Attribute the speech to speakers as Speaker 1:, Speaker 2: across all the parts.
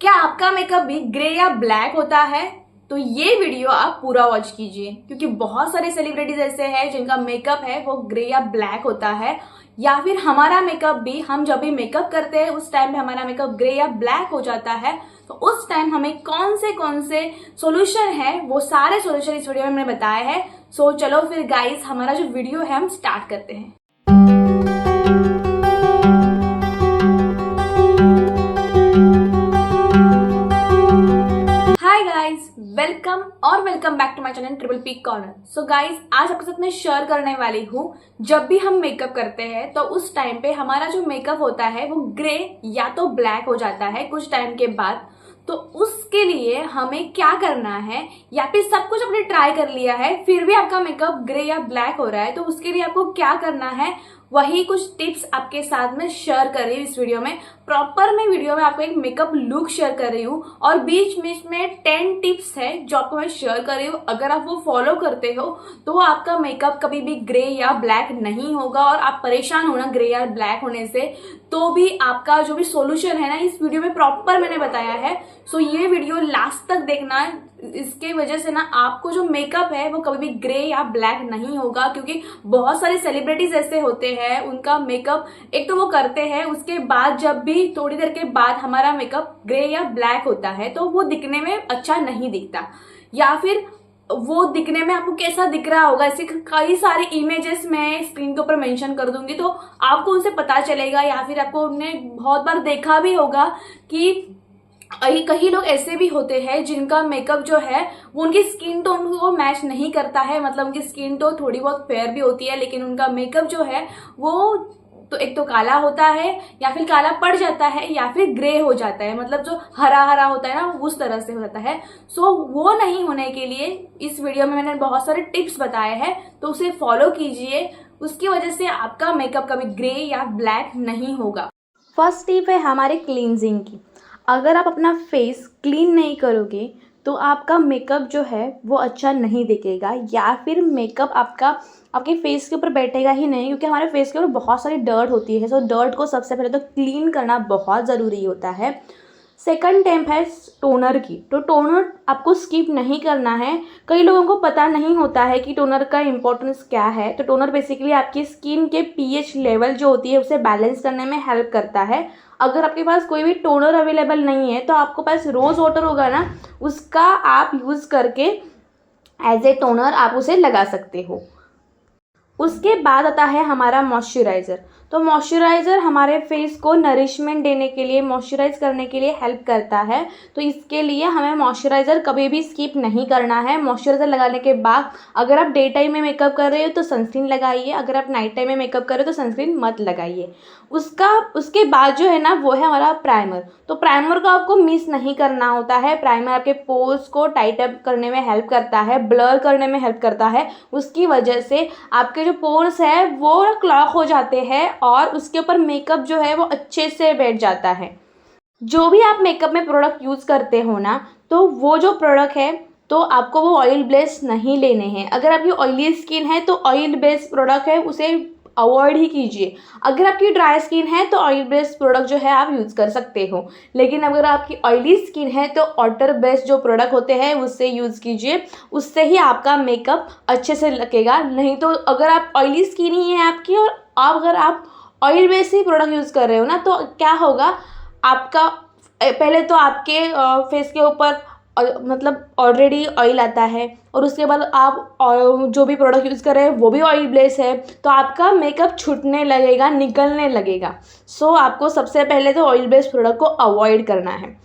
Speaker 1: क्या आपका मेकअप भी ग्रे या ब्लैक होता है? तो ये वीडियो आप पूरा वॉच कीजिए, क्योंकि बहुत सारे सेलिब्रिटीज ऐसे हैं जिनका मेकअप है वो ग्रे या ब्लैक होता है, या फिर हमारा मेकअप भी, हम जब भी मेकअप करते हैं उस टाइम पे हमारा मेकअप ग्रे या ब्लैक हो जाता है। तो उस टाइम हमें कौन से सॉल्यूशन है, वो सारे सॉल्यूशन इस वीडियो में मैंने बताया है। सो चलो फिर गाइस, हमारा जो वीडियो है हम स्टार्ट करते हैं। Hi guys, welcome back to my channel triple P corner. So guys, आज आपके साथ मैं शेयर करने वाली हूँ, जब भी हम मेकअप करते हैं तो उस टाइम पे हमारा जो मेकअप होता है वो ग्रे या तो ब्लैक हो जाता है कुछ टाइम के बाद। तो उसके लिए हमें क्या करना है, या फिर सब कुछ आपने ट्राई कर लिया है फिर भी आपका मेकअप ग्रे या ब्लैक हो रहा है, तो उसके लिए आपको क्या करना है, वही कुछ टिप्स आपके साथ में शेयर कर रही हूँ इस वीडियो में। प्रॉपर मैं वीडियो में आपको एक मेकअप लुक शेयर कर रही हूँ और बीच बीच में 10 टिप्स है जो आपको मैं शेयर कर रही हूँ। अगर आप वो फॉलो करते हो तो आपका मेकअप कभी भी ग्रे या ब्लैक नहीं होगा, और आप परेशान हो ना ग्रे या ब्लैक होने से, तो भी आपका जो भी सॉल्यूशन है ना इस वीडियो में प्रॉपर मैंने बताया है। सो ये वीडियो लास्ट तक देखना, इसके वजह से ना आपको जो मेकअप है वो कभी भी ग्रे या ब्लैक नहीं होगा। क्योंकि बहुत सारे सेलिब्रिटीज ऐसे होते हैं, उनका मेकअप एक तो वो करते हैं, उसके बाद जब भी थोड़ी देर के बाद हमारा मेकअप ग्रे या ब्लैक होता है तो वो दिखने में अच्छा नहीं दिखता, या फिर वो दिखने में आपको कैसा दिख रहा होगा। ऐसे कई सारे इमेजेस मैं स्क्रीन के ऊपर मेंशन कर दूंगी तो आपको उनसे पता चलेगा, या फिर आपको उन्हें बहुत बार देखा भी होगा कि कई लोग ऐसे भी होते हैं जिनका मेकअप जो है वो उनकी स्किन टोन को मैच नहीं करता है। मतलब उनकी स्किन टोन थोड़ी बहुत फेयर भी होती है, लेकिन उनका मेकअप जो है वो तो एक तो काला होता है, या फिर काला पड़ जाता है, या फिर ग्रे हो जाता है। मतलब जो हरा हरा होता है ना उस तरह से हो जाता है। सो वो नहीं होने के लिए इस वीडियो में मैंने बहुत सारे टिप्स बताए हैं, तो उसे फॉलो कीजिए। उसकी वजह से आपका मेकअप कभी ग्रे या ब्लैक नहीं होगा।
Speaker 2: फर्स्ट टिप है हमारे क्लींजिंग की। अगर आप अपना फेस क्लीन नहीं करोगे तो आपका मेकअप जो है वो अच्छा नहीं दिखेगा, या फिर मेकअप आपके फेस के ऊपर बैठेगा ही नहीं, क्योंकि हमारे फेस के ऊपर बहुत सारी डर्ट होती है। सो डर्ट को सबसे पहले तो क्लीन करना बहुत ज़रूरी होता है। सेकंड टिप है टोनर की। तो टोनर आपको स्किप नहीं करना है। कई लोगों को पता नहीं होता है कि टोनर का इम्पोर्टेंस क्या है। तो टोनर बेसिकली आपकी स्किन के पीएच लेवल जो होती है उसे बैलेंस करने में हेल्प करता है। अगर आपके पास कोई भी टोनर अवेलेबल नहीं है तो आपको पास रोज़ वाटर होगा ना, उसका आप यूज़ करके एज ए टोनर आप उसे लगा सकते हो। उसके बाद आता है हमारा मॉइस्चराइज़र। तो मॉइस्चराइज़र हमारे फेस को नरिशमेंट देने के लिए, मॉइस्चराइज करने के लिए हेल्प करता है। तो इसके लिए हमें मॉइस्चराइज़र कभी भी स्किप नहीं करना है। मॉइस्चराइज़र लगाने के बाद अगर आप डे टाइम में मेकअप कर रहे हो तो सनस्क्रीन लगाइए, अगर आप नाइट टाइम में मेकअप कर रहे हो तो सनस्क्रीन मत लगाइए। उसके बाद जो है ना वो है हमारा प्राइमर। तो प्राइमर को आपको मिस नहीं करना होता है। प्राइमर आपके पोर्स को टाइट अप करने में हेल्प करता है, ब्लर करने में हेल्प करता है। उसकी वजह से आपके जो पोर्स है वो क्लॉग हो जाते हैं और उसके ऊपर मेकअप जो है वो अच्छे से बैठ जाता है। जो भी आप मेकअप में प्रोडक्ट यूज़ करते हो ना, तो वो जो प्रोडक्ट है तो आपको वो ऑयल बेस्ड नहीं लेने हैं। अगर आपकी ऑयली स्किन है तो ऑयल बेस्ड प्रोडक्ट है उसे अवॉइड ही कीजिए। अगर आपकी ड्राई स्किन है तो ऑयल बेस्ड प्रोडक्ट जो है आप यूज़ कर सकते हो, लेकिन अगर आपकी ऑयली स्किन है तो वाटर बेस्ड जो प्रोडक्ट होते हैं उससे यूज़ कीजिए। उससे ही आपका मेकअप अच्छे से लगेगा। नहीं तो अगर आप ऑयली स्किन ही है आपकी और अगर आप ऑयल बेस्ड ही प्रोडक्ट यूज़ कर रहे हो ना, तो क्या होगा, आपका पहले तो आपके फेस के ऊपर मतलब ऑलरेडी ऑयल आता है, और उसके बाद आप जो भी प्रोडक्ट यूज़ कर रहे हैं वो भी ऑयल बेस है, तो आपका मेकअप छूटने लगेगा, निकलने लगेगा। सो आपको सबसे पहले तो ऑयल बेस्ड प्रोडक्ट को अवॉइड करना है।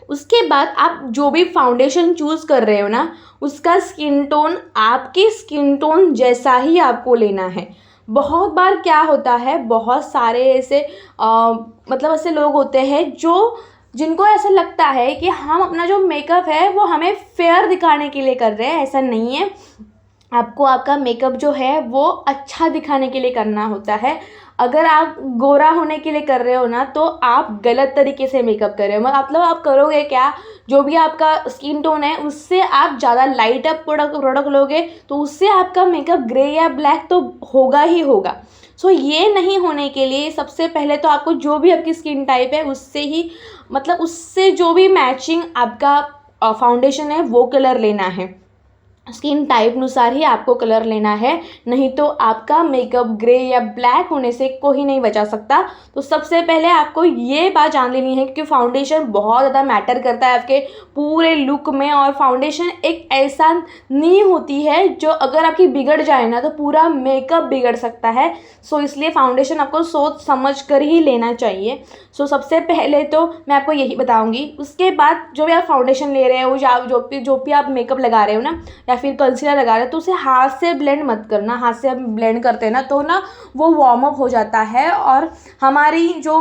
Speaker 2: उसके बाद आप जो भी फाउंडेशन चूज़ कर रहे हो ना, उसका स्किन टोन आपकी स्किन टोन जैसा ही आपको लेना है। बहुत बार क्या होता है, बहुत सारे ऐसे मतलब ऐसे लोग होते हैं जिनको ऐसा लगता है कि हम अपना जो मेकअप है वो हमें फेयर दिखाने के लिए कर रहे हैं। ऐसा नहीं है। आपको आपका मेकअप जो है वो अच्छा दिखाने के लिए करना होता है। अगर आप गोरा होने के लिए कर रहे हो ना, तो आप गलत तरीके से मेकअप कर रहे हो। मतलब आप करोगे क्या, जो भी आपका स्किन टोन है उससे आप ज़्यादा लाइट अप प्रोडक्ट लोगे तो उससे आपका मेकअप ग्रे या ब्लैक तो होगा ही होगा। सो ये नहीं होने के लिए सबसे पहले तो आपको जो भी आपकी स्किन टाइप है उससे ही मतलब उससे जो भी मैचिंग आपका फाउंडेशन है वो कलर लेना है, स्किन टाइप अनुसार ही आपको कलर लेना है, नहीं तो आपका मेकअप ग्रे या ब्लैक होने से कोई नहीं बचा सकता। तो सबसे पहले आपको ये बात जान लेनी है कि फाउंडेशन बहुत ज़्यादा मैटर करता है आपके पूरे लुक में, और फाउंडेशन एक ऐसा नींव होती है जो अगर आपकी बिगड़ जाए ना तो पूरा मेकअप बिगड़ सकता है। सो इसलिए फाउंडेशन आपको सोच समझ कर ही लेना चाहिए। सो सबसे पहले तो मैं आपको यही बताऊँगी। उसके बाद जो भी आप फाउंडेशन ले रहे हो या जो भी आप मेकअप लगा रहे हो ना या फिर कंसीलर लगा रहे हो तो उसे हाथ से ब्लेंड मत करना। हाथ से हम ब्लेंड करते हैं ना तो ना वो वार्म अप हो जाता है और हमारी जो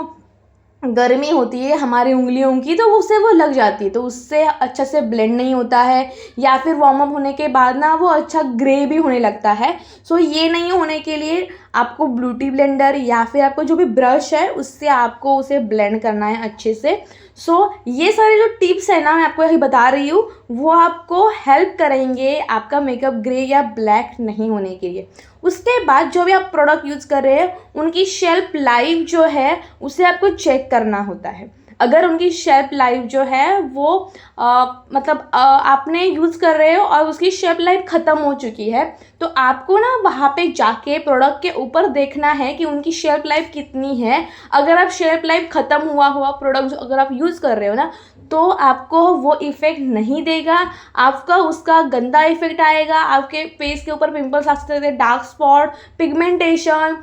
Speaker 2: गर्मी होती है हमारी उंगलियों की तो उससे वो लग जाती है, तो उससे अच्छा से ब्लेंड नहीं होता है, या फिर वार्म अप होने के बाद ना वो अच्छा ग्रे भी होने लगता है। सो ये नहीं होने के लिए आपको ब्यूटी ब्लेंडर या फिर आपको जो भी ब्रश है उससे आपको उसे ब्लेंड करना है अच्छे से। सो ये सारे जो टिप्स है ना मैं आपको यही बता रही हूँ वो आपको हेल्प करेंगे आपका मेकअप ग्रे या ब्लैक नहीं होने के लिए। उसके बाद जो भी आप प्रोडक्ट यूज़ कर रहे हैं उनकी शेल्फ लाइफ जो है उसे आपको चेक करना होता है। अगर उनकी शेल्फ लाइफ जो है वो आपने यूज़ कर रहे हो और उसकी शेल्फ लाइफ ख़त्म हो चुकी है तो आपको ना वहाँ पे जाके प्रोडक्ट के ऊपर देखना है कि उनकी शेल्फ लाइफ कितनी है। अगर आप शेल्फ लाइफ ख़त्म हुआ प्रोडक्ट अगर आप यूज़ कर रहे हो ना तो आपको वो इफ़ेक्ट नहीं देगा, आपका उसका गंदा इफ़ेक्ट आएगा, आपके फेस के ऊपर पिंपल्स आ सकते हैं, डार्क स्पॉट, पिगमेंटेशन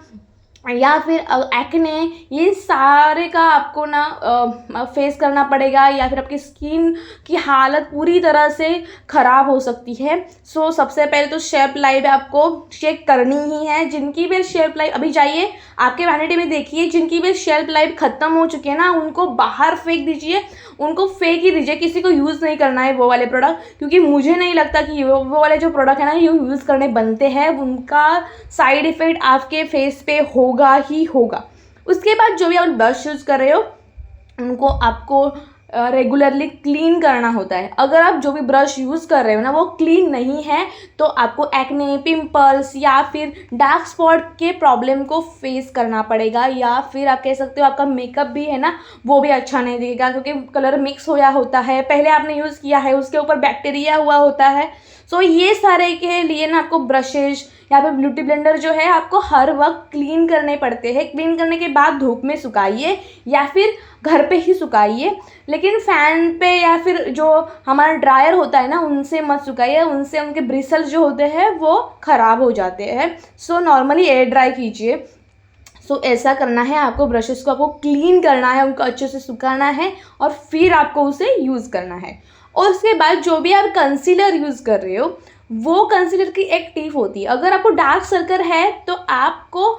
Speaker 2: या फिर एक्ने, ये सारे का आपको ना फेस करना पड़ेगा या फिर आपकी स्किन की हालत पूरी तरह से ख़राब हो सकती है। सो सबसे पहले तो शेल्फ लाइफ आपको चेक करनी ही है। जिनकी भी शेल्फ लाइफ अभी जाइए आपके वैनिटी में देखिए, जिनकी भी शेल्फ लाइफ ख़त्म हो चुकी है ना उनको बाहर फेंक दीजिए, उनको फेंक ही दीजिए, किसी को यूज़ नहीं करना है वो वाले प्रोडक्ट, क्योंकि मुझे नहीं लगता कि वो वाले जो प्रोडक्ट है ना ये यूज़ करने बनते हैं, उनका साइड इफ़ेक्ट आपके फेस पे होगा ही होगा। उसके बाद जो भी आप ब्रश यूज़ कर रहे हो उनको आपको रेगुलरली क्लीन करना होता है। अगर आप जो भी ब्रश यूज़ कर रहे हो ना वो क्लीन नहीं है तो आपको एक्ने, पिंपल्स या फिर डार्क स्पॉट के प्रॉब्लम को फेस करना पड़ेगा, या फिर आप कह सकते हो आपका मेकअप भी है ना वो भी अच्छा नहीं दिखेगा, क्योंकि कलर मिक्स होया होता है, पहले आपने यूज़ किया है, उसके ऊपर बैक्टीरिया हुआ होता है। सो ये सारे के लिए ना आपको ब्रशेज या फिर ब्यूटी ब्लेंडर जो है आपको हर वक्त क्लीन करने पड़ते हैं। क्लीन करने के बाद धूप में सुखाइए या फिर घर पे ही सुखाइए, लेकिन फ़ैन पे या फिर जो हमारा ड्रायर होता है ना उनसे मत सुखाइए, उनसे उनके ब्रिसल्स जो होते हैं वो ख़राब हो जाते हैं। सो नॉर्मली एयर ड्राई कीजिए। सो ऐसा करना है आपको, ब्रशेस को आपको क्लीन करना है, उनको अच्छे से सुखाना है और फिर आपको उसे यूज़ करना है। और उसके बाद जो भी आप कंसीलर यूज़ कर रहे हो वो कंसीलर की एक टिप होती है। अगर आपको डार्क सर्कल है तो आपको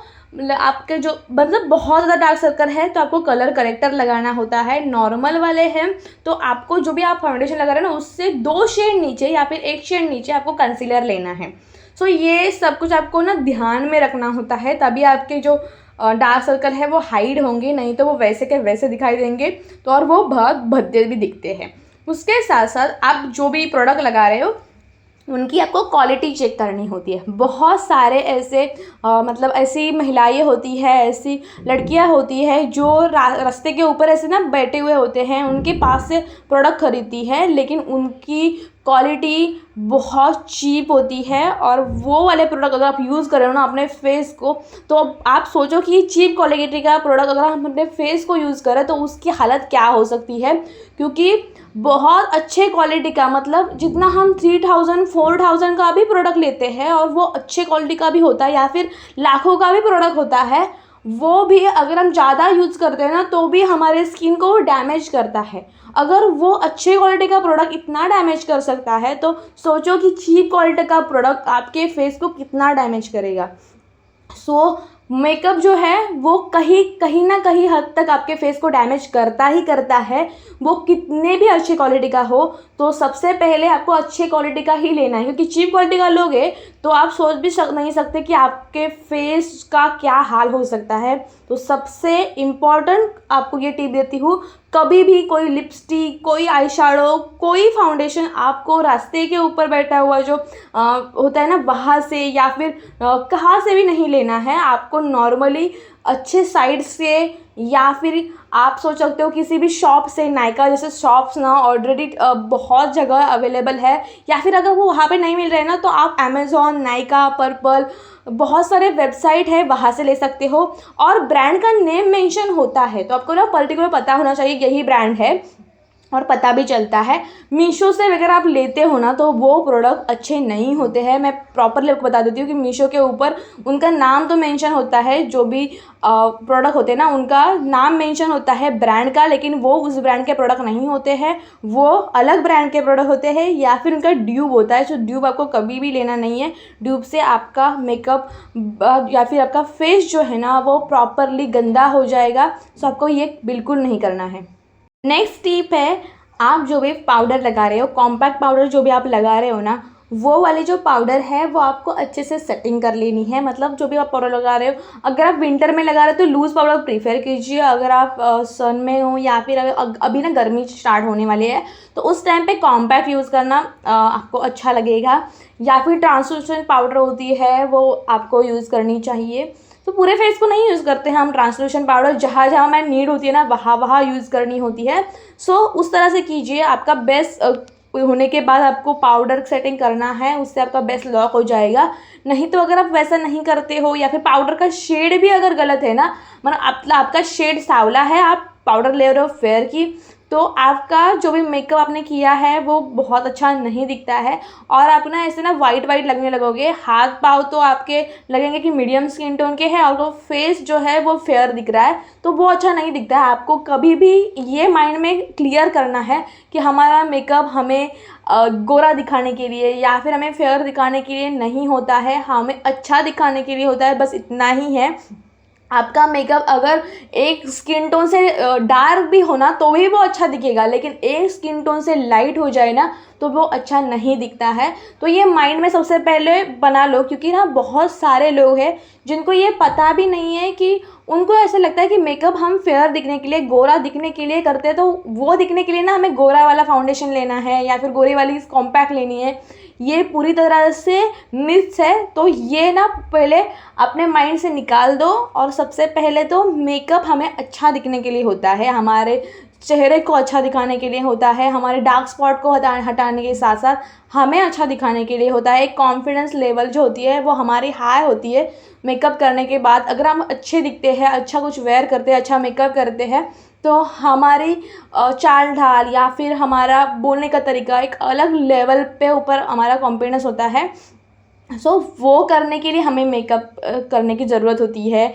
Speaker 2: आपके जो मतलब बहुत ज़्यादा डार्क सर्कल है तो आपको कलर करेक्टर लगाना होता है। नॉर्मल वाले हैं तो आपको जो भी आप फाउंडेशन लगा रहे हो ना उससे 2 शेड नीचे या फिर 1 शेड नीचे आपको कंसीलर लेना है। सो ये सब कुछ आपको ना ध्यान में रखना होता है, तभी आपके जो डार्क सर्कल है वो हाइड होंगे, नहीं तो वो वैसे के वैसे दिखाई देंगे तो और वो बहुत भद्दे भी दिखते हैं। उसके साथ साथ आप जो भी प्रोडक्ट लगा रहे हो उनकी आपको क्वालिटी चेक करनी होती है। बहुत सारे ऐसे मतलब ऐसी महिलाएं होती है, ऐसी लड़कियां होती है जो रास्ते के ऊपर ऐसे ना बैठे हुए होते हैं, उनके पास से प्रोडक्ट खरीदती है लेकिन उनकी क्वालिटी बहुत चीप होती है, और वो वाले प्रोडक्ट अगर आप यूज़ कर रहे हो ना अपने फेस को तो आप सोचो कि चीप क्वालिटी का प्रोडक्ट अगर हम अपने फेस को यूज़ करें तो उसकी हालत क्या हो सकती है। क्योंकि बहुत अच्छे क्वालिटी का मतलब जितना हम 3000 4000 का भी प्रोडक्ट लेते हैं और वो अच्छे क्वालिटी का भी होता है या फिर लाखों का भी प्रोडक्ट होता है, वो भी अगर हम ज़्यादा यूज़ करते हैं ना तो भी हमारे स्किन को डैमेज करता है। अगर वो अच्छे क्वालिटी का प्रोडक्ट इतना डैमेज कर सकता है तो सोचो कि चीप क्वालिटी का प्रोडक्ट आपके फेस को कितना डैमेज करेगा। सो मेकअप जो है वो कहीं ना कहीं हद तक आपके फेस को डैमेज करता ही करता है, वो कितने भी अच्छे क्वालिटी का हो। तो सबसे पहले आपको अच्छे क्वालिटी का ही लेना है, क्योंकि चीप क्वालिटी का लोगे तो आप सोच भी नहीं सकते कि आपके फेस का क्या हाल हो सकता है। तो सबसे इम्पॉर्टेंट आपको ये टिप देती हूँ, कभी भी कोई लिपस्टिक, कोई आई शैडो, कोई फाउंडेशन आपको रास्ते के ऊपर बैठा हुआ जो होता है ना वहाँ से या फिर कहाँ से भी नहीं लेना है। आपको नॉर्मली अच्छे साइड से या फिर आप सोच सकते हो किसी भी शॉप से, नायका जैसे शॉप्स ना ऑलरेडी बहुत जगह अवेलेबल है, या फिर अगर वो वहाँ पे नहीं मिल रहे ना तो आप अमेज़ॉन, नायका, पर्पल, बहुत सारे वेबसाइट है वहाँ से ले सकते हो। और ब्रांड का नेम मेंशन होता है तो आपको ना पर्टिकुलर पता होना चाहिए यही ब्रांड है, और पता भी चलता है। मीशो से अगर आप लेते हो ना तो वो प्रोडक्ट अच्छे नहीं होते हैं। मैं प्रॉपरली आपको बता देती हूँ कि मीशो के ऊपर उनका नाम तो मेंशन होता है, जो भी प्रोडक्ट होते हैं ना उनका नाम मेंशन होता है ब्रांड का, लेकिन वो उस ब्रांड के प्रोडक्ट नहीं होते हैं, वो अलग ब्रांड के प्रोडक्ट होते हैं, या फिर उनका ड्यूब होता है। सो ड्यूब आपको कभी भी लेना नहीं है। ड्यूब से आपका मेकअप या फिर आपका फेस जो है ना वो प्रॉपरली गंदा हो जाएगा। सो आपको ये बिल्कुल नहीं करना है। नेक्स्ट टिप है, आप जो भी पाउडर लगा रहे हो, कॉम्पैक्ट पाउडर जो भी आप लगा रहे हो ना, वो वाली जो पाउडर है वो आपको अच्छे से सेटिंग कर लेनी है। मतलब जो भी आप पाउडर लगा रहे हो, अगर आप विंटर में लगा रहे हो तो लूज़ पाउडर प्रीफर कीजिए। अगर आप सन में हो या फिर अभी ना गर्मी स्टार्ट होने वाली है तो उस टाइम पे कॉम्पैक्ट यूज़ करना आपको अच्छा लगेगा, या फिर ट्रांसलूसेंट पाउडर होती है वो आपको यूज़ करनी चाहिए। तो पूरे फेस को नहीं यूज़ करते हैं हम ट्रांसलूसेंट पाउडर, जहाँ जहाँ मैं नीड होती है ना वहाँ यूज़ करनी होती है। सो उस तरह से कीजिए। आपका बेस्ट होने के बाद आपको पाउडर सेटिंग करना है, उससे आपका बेस्ट लॉक हो जाएगा। नहीं तो अगर आप वैसा नहीं करते हो या फिर पाउडर का शेड भी अगर गलत है ना, मतलब आपका शेड सांवला है, आप पाउडर ले रहे हो फेयर की, तो आपका जो भी मेकअप आपने किया है वो बहुत अच्छा नहीं दिखता है, और आप ना ऐसे ना वाइट वाइट लगने लगोगे। हाथ पाँव तो आपके लगेंगे कि मीडियम स्किन टोन के हैं और वो फेस जो है वो फेयर दिख रहा है, तो वो अच्छा नहीं दिखता है। आपको कभी भी ये माइंड में क्लियर करना है कि हमारा मेकअप हमें गोरा दिखाने के लिए या फिर हमें फेयर दिखाने के लिए नहीं होता है, हमें अच्छा दिखाने के लिए होता है, बस इतना ही है। आपका मेकअप अगर एक स्किन टोन से डार्क भी हो ना तो भी वो अच्छा दिखेगा, लेकिन एक स्किन टोन से लाइट हो जाए ना तो वो अच्छा नहीं दिखता है। तो ये माइंड में सबसे पहले बना लो, क्योंकि ना बहुत सारे लोग हैं जिनको ये पता भी नहीं है कि उनको ऐसा लगता है कि मेकअप हम फेयर दिखने के लिए, गोरा दिखने के लिए करते हैं, तो वो दिखने के लिए ना हमें गोरा वाला फाउंडेशन लेना है या फिर गोरी वाली कॉम्पैक्ट लेनी है। ये पूरी तरह से मिथ्स है। तो ये ना पहले अपने माइंड से निकाल दो। और सबसे पहले तो मेकअप हमें अच्छा दिखने के लिए होता है, हमारे चेहरे को अच्छा दिखाने के लिए होता है, हमारे डार्क स्पॉट को हटाने के साथ साथ हमें अच्छा दिखाने के लिए होता है। एक कॉन्फिडेंस लेवल जो होती है वो हमारी हाई होती है मेकअप करने के बाद। अगर हम अच्छे दिखते हैं, अच्छा कुछ वेयर करते हैं, अच्छा मेकअप करते हैं, तो हमारी चाल ढाल या फिर हमारा बोलने का तरीका एक अलग लेवल पे ऊपर हमारा कॉन्फिडेंस होता है। सो वो करने के लिए हमें मेकअप करने की ज़रूरत होती है,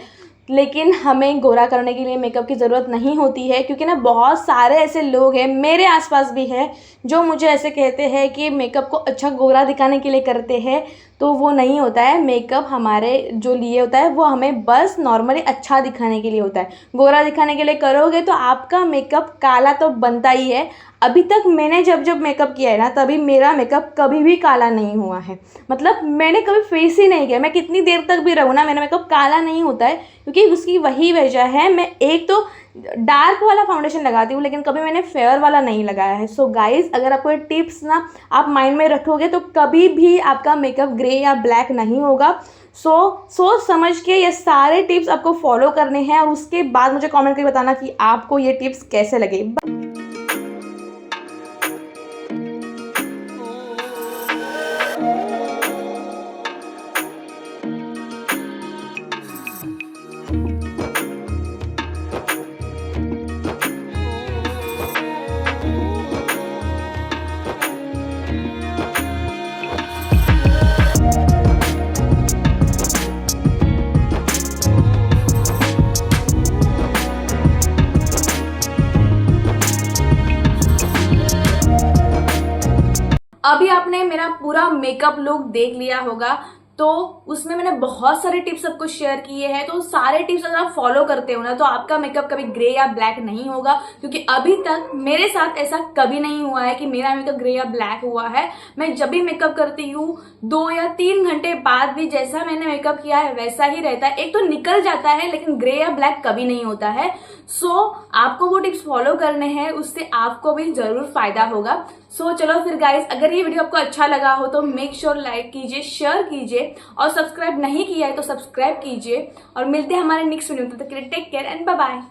Speaker 2: लेकिन हमें गोरा करने के लिए मेकअप की ज़रूरत नहीं होती है। क्योंकि ना बहुत सारे ऐसे लोग हैं, मेरे आसपास भी हैं, जो मुझे ऐसे कहते हैं कि मेकअप को अच्छा गोरा दिखाने के लिए करते हैं, तो वो नहीं होता है। मेकअप हमारे जो लिए होता है वो हमें बस नॉर्मली अच्छा दिखाने के लिए होता है। गोरा दिखाने के लिए करोगे तो आपका मेकअप काला तो बनता ही है। अभी तक मैंने जब मेकअप किया है ना तभी मेरा मेकअप कभी भी काला नहीं हुआ है। मतलब मैंने कभी फेस ही नहीं किया, मैं कितनी देर तक भी रहूँ ना मेरा मेकअप काला नहीं होता है, क्योंकि उसकी वही वजह है, मैं एक तो डार्क वाला फाउंडेशन लगाती हूँ लेकिन कभी मैंने फेयर वाला नहीं लगाया है। सो गाइज़, अगर आपको ये टिप्स ना आप माइंड में रखोगे तो कभी भी आपका मेकअप ग्रे या ब्लैक नहीं होगा। सोच समझ के ये सारे टिप्स आपको फॉलो करने हैं, और उसके बाद मुझे कमेंट करके बताना कि आपको ये टिप्स कैसे लगे।
Speaker 1: अभी आपने मेरा पूरा मेकअप लुक देख लिया होगा, तो तो उसमें मैंने बहुत सारे टिप्स आपको शेयर किए हैं। तो सारे टिप्स अगर आप फॉलो करते हो ना तो आपका मेकअप कभी ग्रे या ब्लैक नहीं होगा, क्योंकि अभी तक मेरे साथ ऐसा कभी नहीं हुआ है कि मेरा मेकअप ग्रे या ब्लैक हुआ है। मैं जब भी मेकअप करती हूँ 2 या 3 घंटे बाद भी जैसा मैंने मेकअप किया है वैसा ही रहता है। एक तो निकल जाता है लेकिन ग्रे या ब्लैक कभी नहीं होता है। सो आपको वो टिप्स फॉलो करने हैं, उससे आपको भी जरूर फायदा होगा। सो चलो फिर गाइस, अगर ये वीडियो आपको अच्छा लगा हो तो मेक श्योर लाइक कीजिए, शेयर कीजिए और सब्सक्राइब नहीं किया है तो सब्सक्राइब कीजिए। और मिलते हैं हमारे नेक्स्ट वीडियो में, तब तक के लिए take care and bye bye.